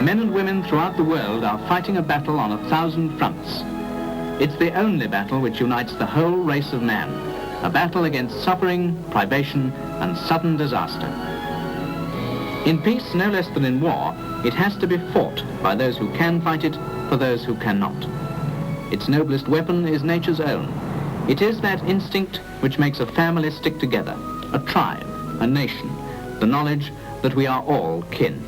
Men and women throughout the world are fighting a battle on 1,000 fronts. It's the only battle which unites the whole race of man, a battle against suffering, privation, and sudden disaster. In peace, no less than in war, it has to be fought by those who can fight it for those who cannot. Its noblest weapon is nature's own. It is that instinct which makes a family stick together, a tribe, a nation, the knowledge that we are all kin.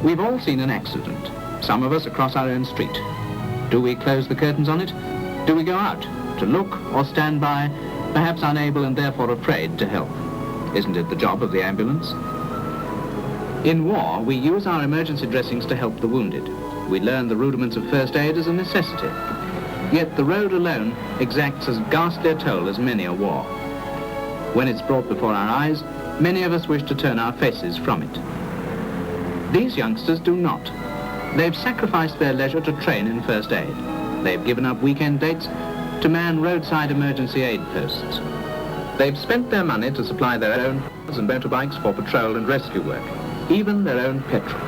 We've all seen an accident, some of us across our own street. Do we close the curtains on it? Do we go out to look or stand by, perhaps unable and therefore afraid to help? Isn't it the job of the ambulance? In war, we use our emergency dressings to help the wounded. We learn the rudiments of first aid as a necessity. Yet the road alone exacts as ghastly a toll as many a war. When it's brought before our eyes, many of us wish to turn our faces from it. These youngsters do not. They've sacrificed their leisure to train in first aid. They've given up weekend dates to man roadside emergency aid posts. They've spent their money to supply their own cars and motorbikes for patrol and rescue work, even their own petrol.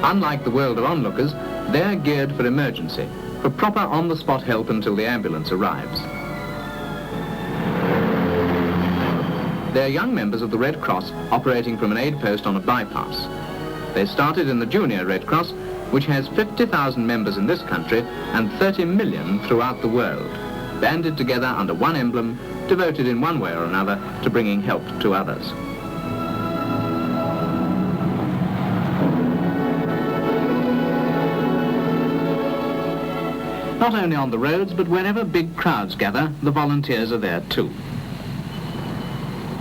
Unlike the world of onlookers, they're geared for emergency, for proper on-the-spot help until the ambulance arrives. They're young members of the Red Cross operating from an aid post on a bypass. They started in the Junior Red Cross, which has 50,000 members in this country and 30 million throughout the world, banded together under one emblem, devoted in one way or another to bringing help to others. Not only on the roads, but wherever big crowds gather, the volunteers are there too.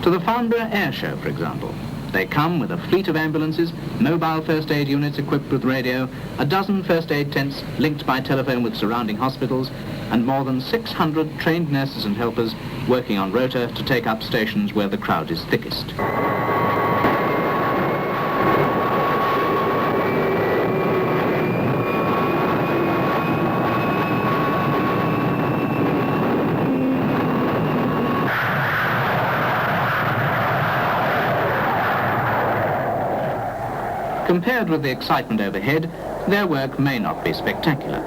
To the Farnborough Air Show, for example. They come with a fleet of ambulances, mobile first aid units equipped with radio, a dozen first aid tents linked by telephone with surrounding hospitals, and more than 600 trained nurses and helpers working on rota to take up stations where the crowd is thickest. Compared with the excitement overhead, their work may not be spectacular.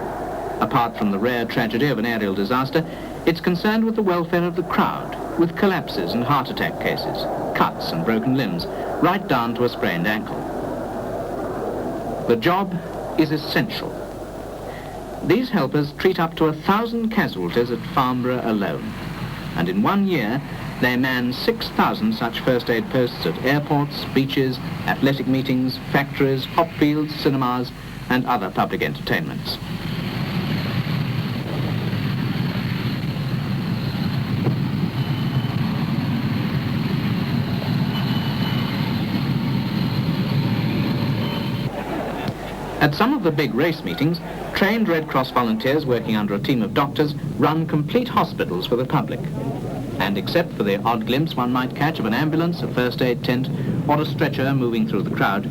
Apart from the rare tragedy of an aerial disaster, it's concerned with the welfare of the crowd, with collapses and heart attack cases, cuts and broken limbs, right down to a sprained ankle. The job is essential. These helpers treat up to 1,000 casualties at Farnborough alone, and in 1 year, they man 6,000 such first aid posts at airports, beaches, athletic meetings, factories, hop fields, cinemas, and other public entertainments. At some of the big race meetings, trained Red Cross volunteers working under a team of doctors run complete hospitals for the public. And except for the odd glimpse one might catch of an ambulance, a first aid tent, or a stretcher moving through the crowd,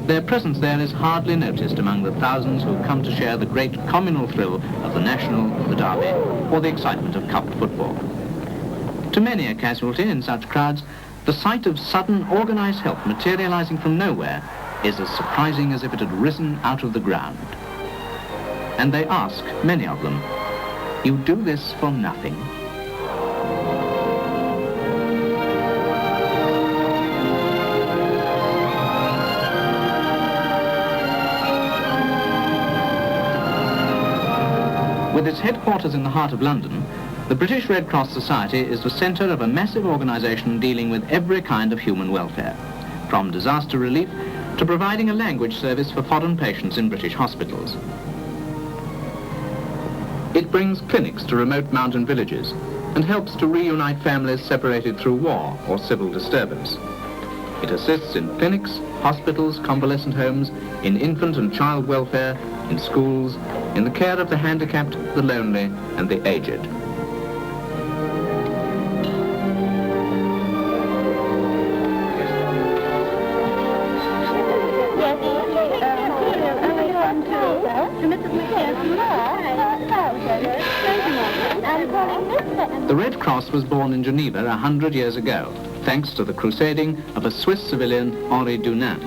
their presence there is hardly noticed among the thousands who come to share the great communal thrill of the National, the Derby, or the excitement of cup football. To many a casualty in such crowds, the sight of sudden organised help materialising from nowhere is as surprising as if it had risen out of the ground. And they ask, many of them, "You do this for nothing?" With its headquarters in the heart of London, the British Red Cross Society is the centre of a massive organisation dealing with every kind of human welfare, from disaster relief to providing a language service for foreign patients in British hospitals. It brings clinics to remote mountain villages and helps to reunite families separated through war or civil disturbance. It assists in clinics, hospitals, convalescent homes, in infant and child welfare, in schools, in the care of the handicapped, the lonely, and the aged. The Red Cross was born in Geneva 100 years ago, thanks to the crusading of a Swiss civilian, Henri Dunant,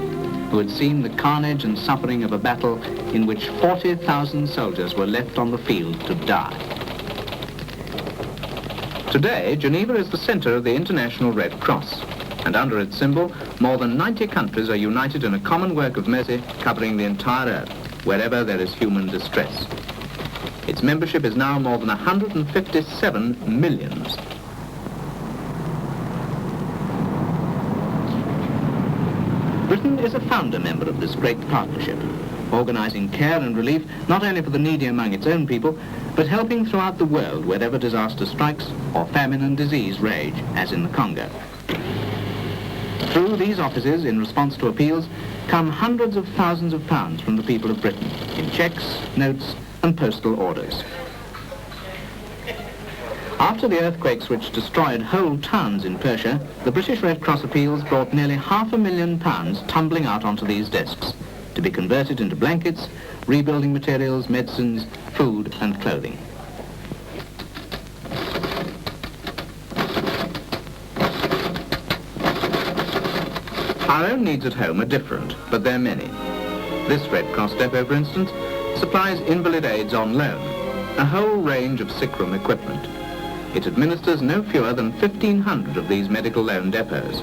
who had seen the carnage and suffering of a battle in which 40,000 soldiers were left on the field to die. Today, Geneva is the center of the International Red Cross, and under its symbol, more than 90 countries are united in a common work of mercy covering the entire earth, wherever there is human distress. Its membership is now more than 157 million. Britain is a founder member of this great partnership, organizing care and relief not only for the needy among its own people, but helping throughout the world wherever disaster strikes or famine and disease rage, as in the Congo. Through these offices, in response to appeals, come hundreds of thousands of pounds from the people of Britain in cheques, notes and postal orders. After the earthquakes which destroyed whole towns in Persia, the British Red Cross appeals brought nearly £500,000 tumbling out onto these desks to be converted into blankets, rebuilding materials, medicines, food and clothing. Our own needs at home are different, but they're many. This Red Cross depot, for instance, supplies invalid aids on loan, a whole range of sickroom equipment. It administers no fewer than 1,500 of these medical loan depots.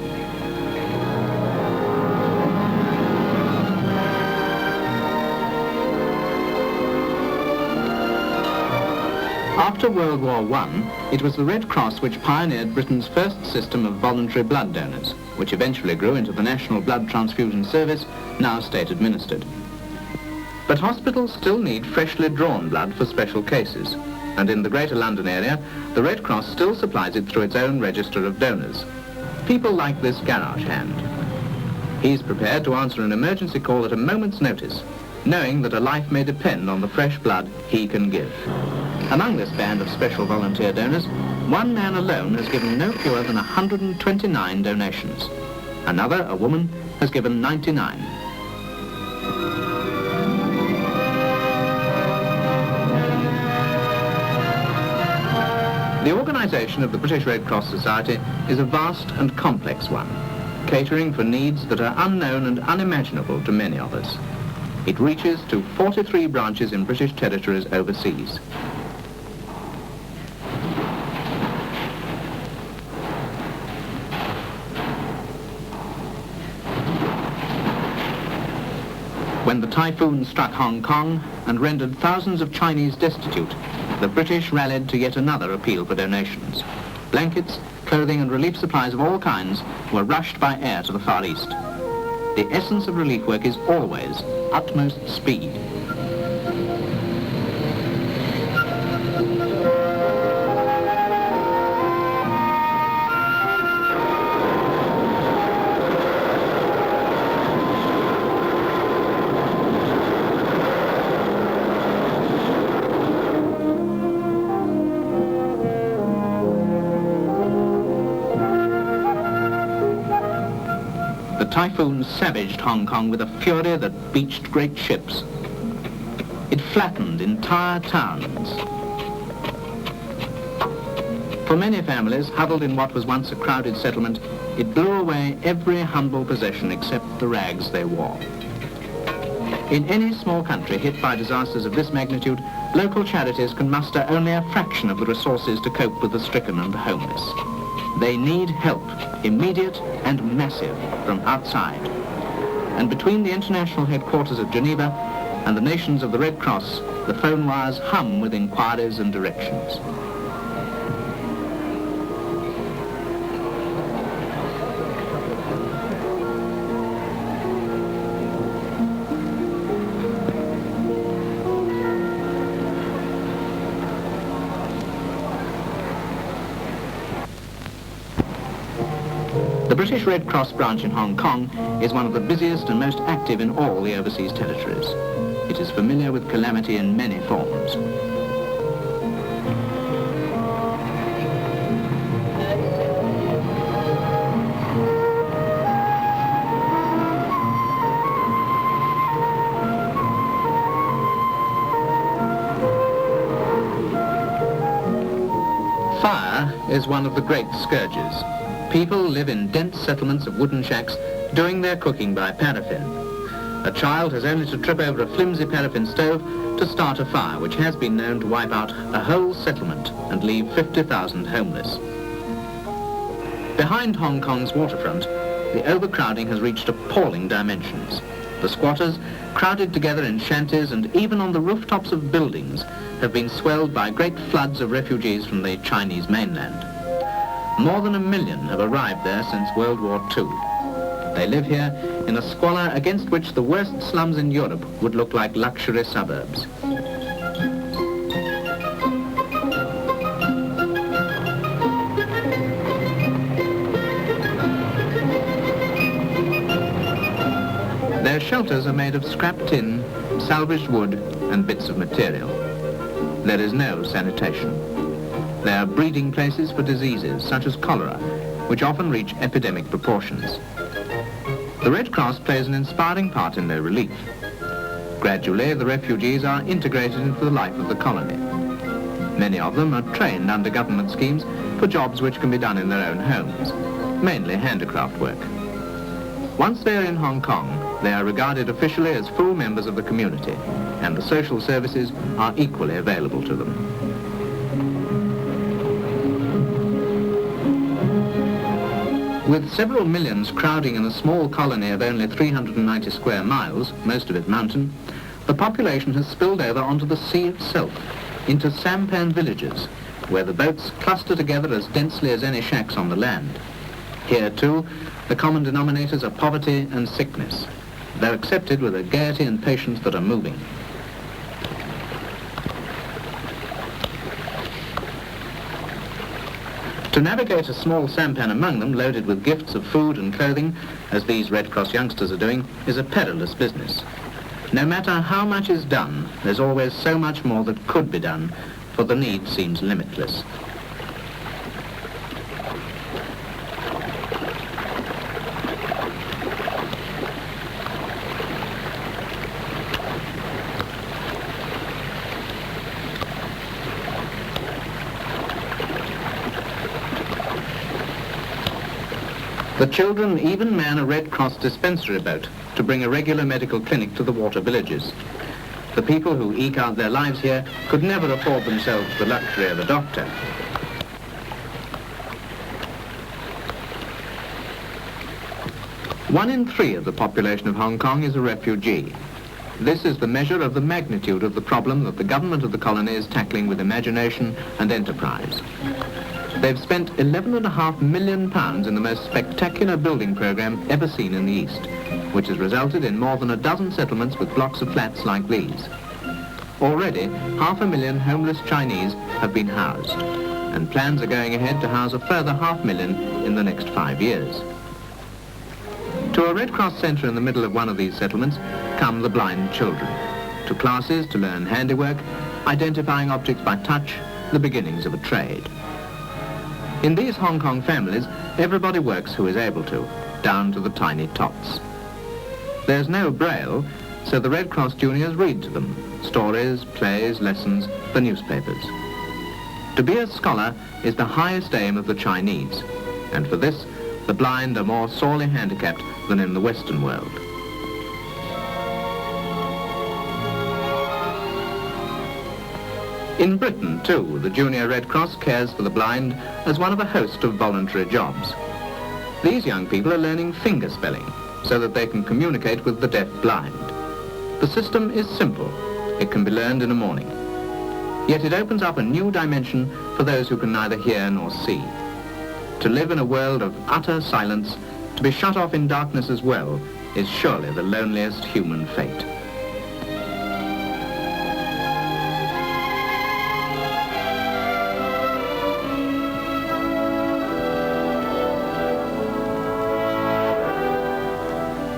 After World War I, it was the Red Cross which pioneered Britain's first system of voluntary blood donors, which eventually grew into the National Blood Transfusion Service, now state-administered. But hospitals still need freshly drawn blood for special cases, and in the Greater London area, the Red Cross still supplies it through its own register of donors. People like this garage hand. He's prepared to answer an emergency call at a moment's notice, knowing that a life may depend on the fresh blood he can give. Among this band of special volunteer donors, one man alone has given no fewer than 129 donations. Another, a woman, has given 99. The organisation of the British Red Cross Society is a vast and complex one, catering for needs that are unknown and unimaginable to many of us. It reaches to 43 branches in British territories overseas. When the typhoon struck Hong Kong and rendered thousands of Chinese destitute, the British rallied to yet another appeal for donations. Blankets, clothing and relief supplies of all kinds were rushed by air to the Far East. The essence of relief work is always utmost speed. The typhoon savaged Hong Kong with a fury that beached great ships. It flattened entire towns. For many families, huddled in what was once a crowded settlement, it blew away every humble possession except the rags they wore. In any small country hit by disasters of this magnitude, local charities can muster only a fraction of the resources to cope with the stricken and the homeless. They need help, immediate and massive, from outside. And between the international headquarters at Geneva and the nations of the Red Cross, the phone wires hum with inquiries and directions. The British Red Cross branch in Hong Kong is one of the busiest and most active in all the overseas territories. It is familiar with calamity in many forms. Fire is one of the great scourges. People live in dense settlements of wooden shacks, doing their cooking by paraffin. A child has only to trip over a flimsy paraffin stove to start a fire, which has been known to wipe out a whole settlement and leave 50,000 homeless. Behind Hong Kong's waterfront, the overcrowding has reached appalling dimensions. The squatters, crowded together in shanties and even on the rooftops of buildings, have been swelled by great floods of refugees from the Chinese mainland. More than 1 million have arrived there since World War II. They live here in a squalor against which the worst slums in Europe would look like luxury suburbs. Their shelters are made of scrap tin, salvaged wood and bits of material. There is no sanitation. They are breeding places for diseases such as cholera, which often reach epidemic proportions. The Red Cross plays an inspiring part in their relief. Gradually, the refugees are integrated into the life of the colony. Many of them are trained under government schemes for jobs which can be done in their own homes, mainly handicraft work. Once they are in Hong Kong, they are regarded officially as full members of the community, and the social services are equally available to them. With several millions crowding in a small colony of only 390 square miles, most of it mountain, the population has spilled over onto the sea itself, into sampan villages, where the boats cluster together as densely as any shacks on the land. Here, too, the common denominators are poverty and sickness, though accepted with a gaiety and patience that are moving. To navigate a small sampan among them, loaded with gifts of food and clothing, as these Red Cross youngsters are doing, is a perilous business. No matter how much is done, there's always so much more that could be done, for the need seems limitless. The children even man a Red Cross dispensary boat to bring a regular medical clinic to the water villages. The people who eke out their lives here could never afford themselves the luxury of a doctor. One in 3 of the population of Hong Kong is a refugee. This is the measure of the magnitude of the problem that the government of the colony is tackling with imagination and enterprise. They've spent £11.5 million in the most spectacular building programme ever seen in the East, which has resulted in more than a dozen settlements with blocks of flats like these. Already, 500,000 homeless Chinese have been housed, and plans are going ahead to house a further 500,000 in the next 5 years. To a Red Cross centre in the middle of one of these settlements come the blind children, to classes to learn handiwork, identifying objects by touch, the beginnings of a trade. In these Hong Kong families, everybody works who is able to, down to the tiny tots. There's no braille, so the Red Cross juniors read to them, stories, plays, lessons, the newspapers. To be a scholar is the highest aim of the Chinese, and for this, the blind are more sorely handicapped than in the Western world. In Britain, too, the Junior Red Cross cares for the blind as one of a host of voluntary jobs. These young people are learning finger spelling so that they can communicate with the deaf-blind. The system is simple. It can be learned in a morning. Yet it opens up a new dimension for those who can neither hear nor see. To live in a world of utter silence, to be shut off in darkness as well, is surely the loneliest human fate.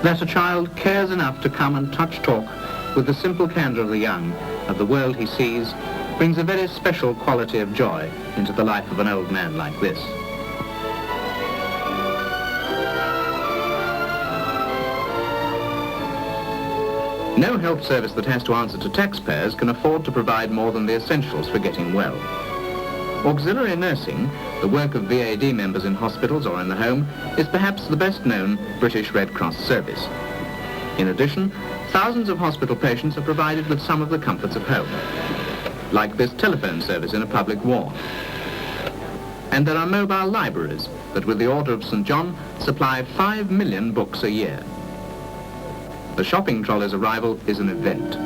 That a child cares enough to come and touch talk with the simple candour of the young, of the world he sees, brings a very special quality of joy into the life of an old man like this. No health service that has to answer to taxpayers can afford to provide more than the essentials for getting well. Auxiliary nursing, the work of VAD members in hospitals or in the home, is perhaps the best known British Red Cross service. In addition, thousands of hospital patients are provided with some of the comforts of home, like this telephone service in a public ward. And there are mobile libraries that, with the Order of St. John, supply 5 million books a year. The shopping trolley's arrival is an event.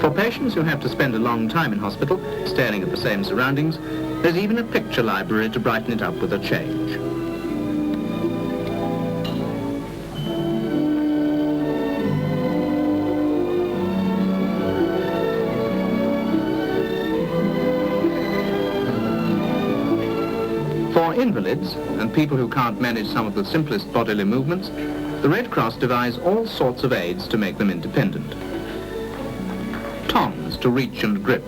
For patients who have to spend a long time in hospital, staring at the same surroundings, there's even a picture library to brighten it up with a change. For invalids and people who can't manage some of the simplest bodily movements, the Red Cross devise all sorts of aids to make them independent. Tongs to reach and grip.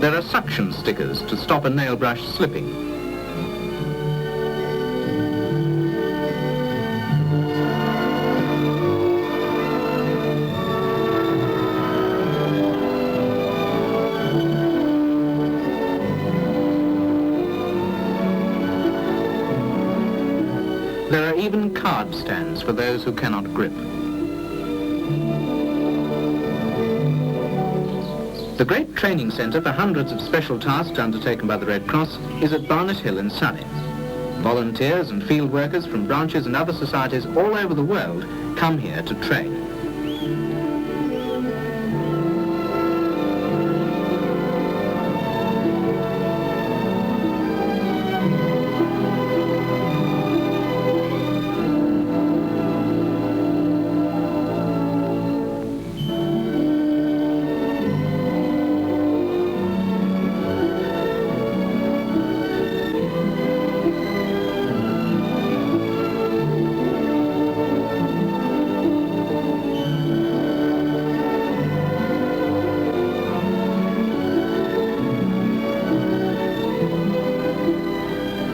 There are suction stickers to stop a nail brush slipping. There are even card stands for those who cannot grip. The great training centre for hundreds of special tasks undertaken by the Red Cross is at Barnet Hill in Surrey. Volunteers and field workers from branches and other societies all over the world come here to train.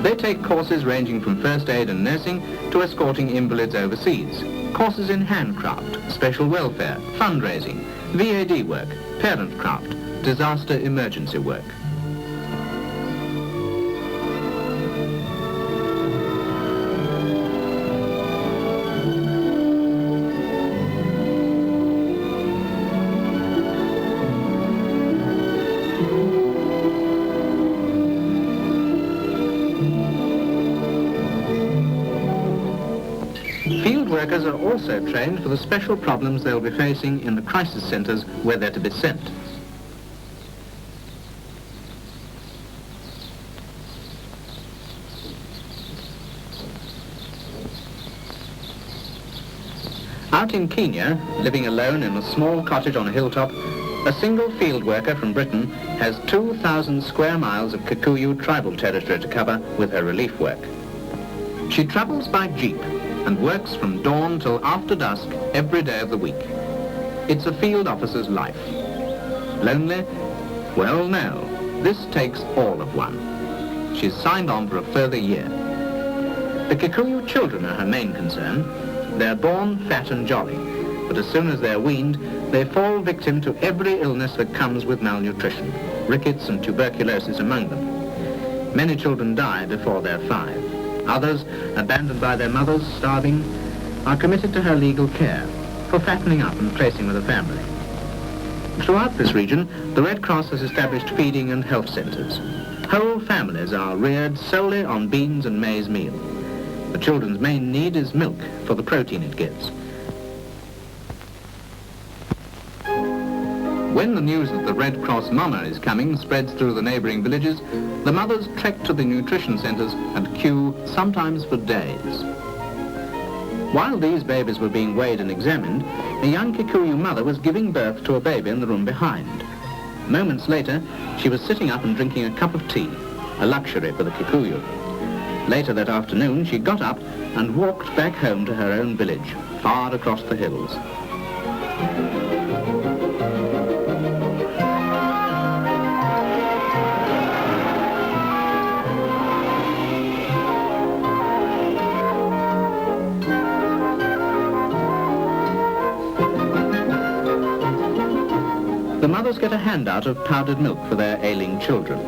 They take courses ranging from first aid and nursing to escorting invalids overseas, courses in handcraft, special welfare, fundraising, VAD work, parent craft, disaster emergency work. Field workers are also trained for the special problems they'll be facing in the crisis centres where they're to be sent. Out in Kenya, living alone in a small cottage on a hilltop, a single field worker from Britain has 2,000 square miles of Kikuyu tribal territory to cover with her relief work. She travels by jeep and works from dawn till after dusk every day of the week. It's a field officer's life. Lonely? Well, no. This takes all of one. She's signed on for a further year. The Kikuyu children are her main concern. They're born fat and jolly, but as soon as they're weaned, they fall victim to every illness that comes with malnutrition, rickets and tuberculosis among them. Many children die before they're 5. Others, abandoned by their mothers, starving, are committed to her legal care for fattening up and placing with a family. Throughout this region, the Red Cross has established feeding and health centres. Whole families are reared solely on beans and maize meal. The children's main need is milk for the protein it gives. When the news that the Red Cross Mama is coming spreads through the neighbouring villages, the mothers trek to the nutrition centres and queue, sometimes for days. While these babies were being weighed and examined, a young Kikuyu mother was giving birth to a baby in the room behind. Moments later, she was sitting up and drinking a cup of tea, a luxury for the Kikuyu. Later that afternoon, she got up and walked back home to her own village, far across the hills. The mothers get a handout of powdered milk for their ailing children.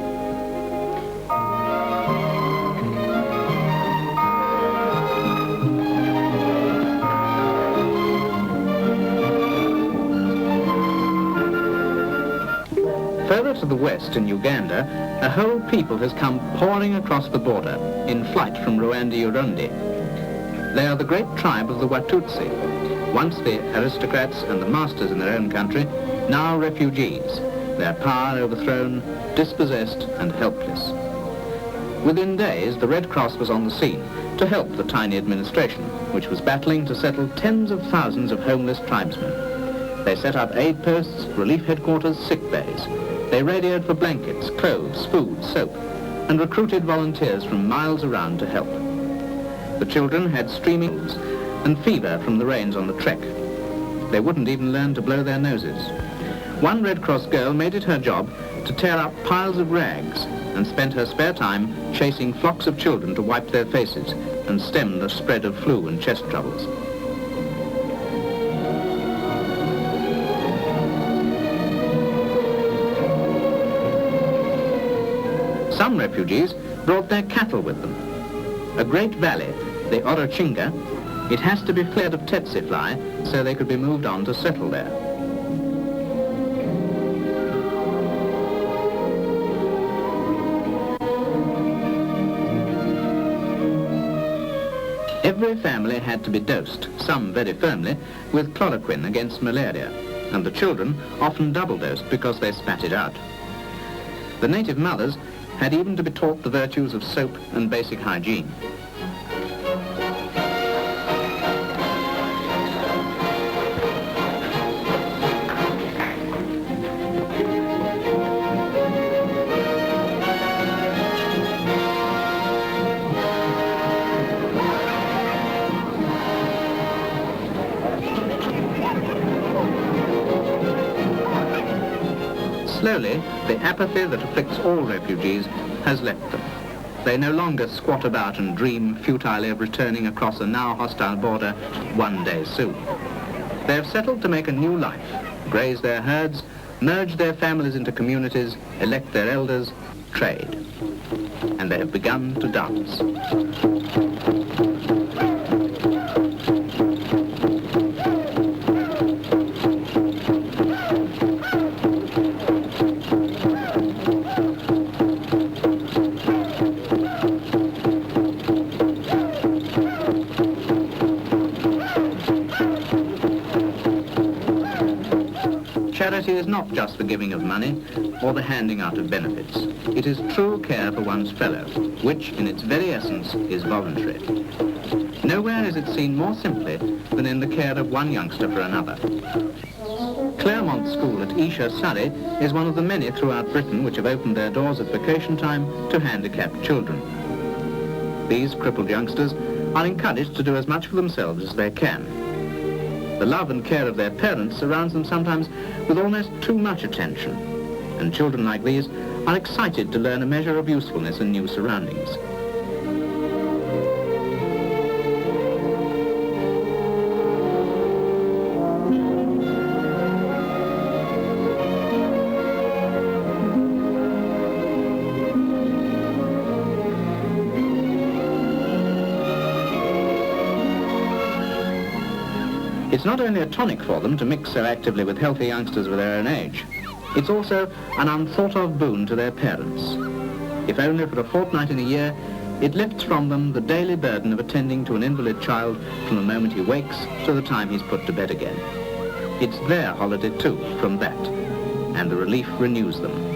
Further to the west in Uganda, a whole people has come pouring across the border in flight from Rwanda-Urundi. They are the great tribe of the Watutsi, once the aristocrats and the masters in their own country, now refugees, their power overthrown, dispossessed and helpless. Within days, the Red Cross was on the scene to help the tiny administration, which was battling to settle tens of thousands of homeless tribesmen. They set up aid posts, relief headquarters, sick bays. They radioed for blankets, clothes, food, soap, and recruited volunteers from miles around to help. The children had streaming and fever from the rains on the trek. They wouldn't even learn to blow their noses. One Red Cross girl made it her job to tear up piles of rags and spent her spare time chasing flocks of children to wipe their faces and stem the spread of flu and chest troubles. Some refugees brought their cattle with them. A great valley, the Orochinga, it has to be cleared of tsetse fly so they could be moved on to settle there. Every family had to be dosed, some very firmly, with chloroquine against malaria, and the children often double-dosed because they spat it out. The native mothers had even to be taught the virtues of soap and basic hygiene. Slowly, the apathy that afflicts all refugees has left them. They no longer squat about and dream futilely of returning across a now hostile border one day soon. They have settled to make a new life, graze their herds, merge their families into communities, elect their elders, trade. And they have begun to dance. Charity is not just the giving of money or the handing out of benefits. It is true care for one's fellow, which in its very essence is voluntary. Nowhere is it seen more simply than in the care of one youngster for another. Claremont School at Esher, Surrey is one of the many throughout Britain which have opened their doors at vacation time to handicapped children. These crippled youngsters are encouraged to do as much for themselves as they can. The love and care of their parents surrounds them sometimes with almost too much attention, and children like these are excited to learn a measure of usefulness in new surroundings. It's not only a tonic for them to mix so actively with healthy youngsters of their own age, it's also an unthought-of boon to their parents. If only for a fortnight in a year, it lifts from them the daily burden of attending to an invalid child from the moment he wakes to the time he's put to bed again. It's their holiday too, from that, and the relief renews them.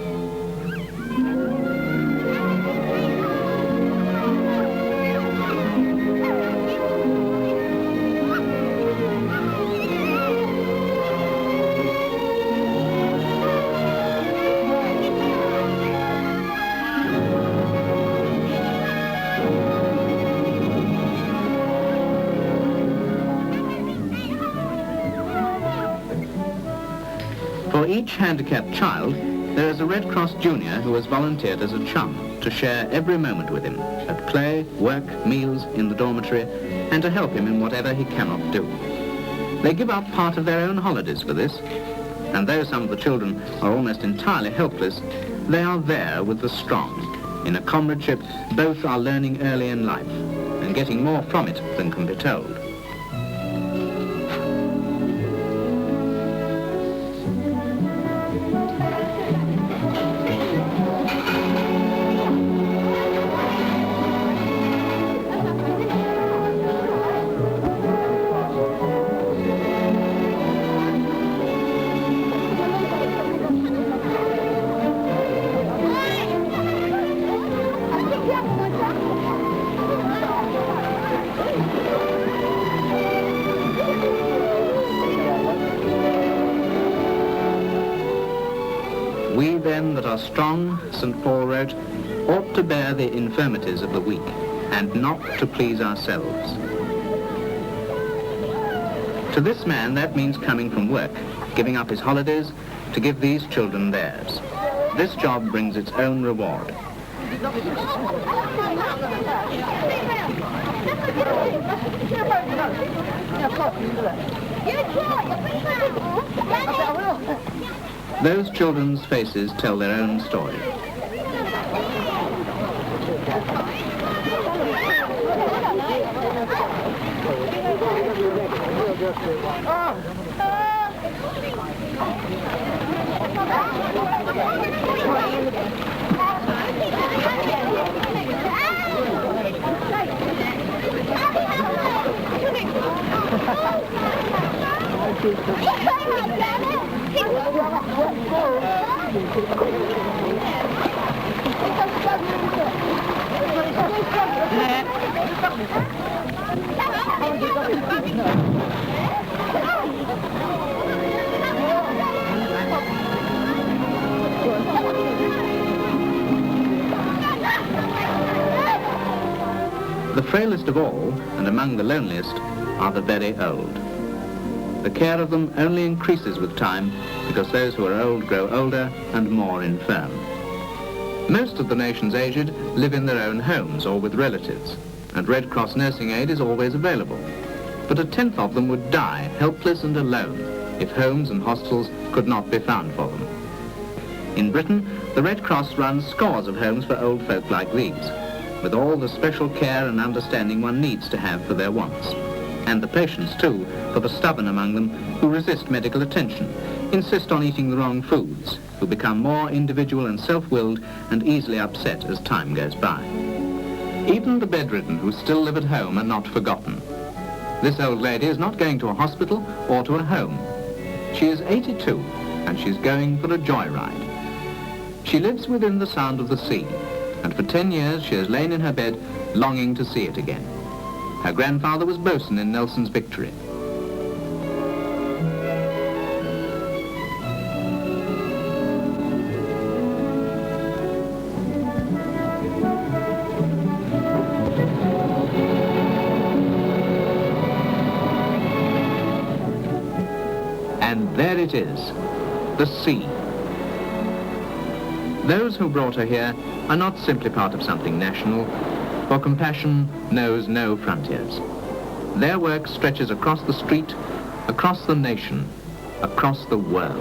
For each handicapped child, there is a Red Cross Junior who has volunteered as a chum to share every moment with him, at play, work, meals, in the dormitory, and to help him in whatever he cannot do. They give up part of their own holidays for this. And though some of the children are almost entirely helpless, they are there with the strong. In a comradeship, both are learning early in life and getting more from it than can be told. We then that are strong, St. Paul wrote, ought to bear the infirmities of the weak, and not to please ourselves. To this man, that means coming from work, giving up his holidays to give these children theirs. This job brings its own reward. Those children's faces tell their own story. The frailest of all, and among the loneliest, are the very old. The care of them only increases with time because those who are old grow older and more infirm. Most of the nation's aged live in their own homes or with relatives, and Red Cross nursing aid is always available. But a tenth of them would die, helpless and alone, if homes and hostels could not be found for them. In Britain, the Red Cross runs scores of homes for old folk like these, with all the special care and understanding one needs to have for their wants. And the patients, too, for the stubborn among them who resist medical attention, insist on eating the wrong foods, who become more individual and self-willed and easily upset as time goes by. Even the bedridden who still live at home are not forgotten. This old lady is not going to a hospital or to a home. She is 82, and she's going for a joyride. She lives within the sound of the sea, and for 10 years she has lain in her bed longing to see it again. Her grandfather was bosun in Nelson's Victory. And there it is, the sea. Those who brought her here are not simply part of something national, for compassion knows no frontiers. Their work stretches across the street, across the nation, across the world.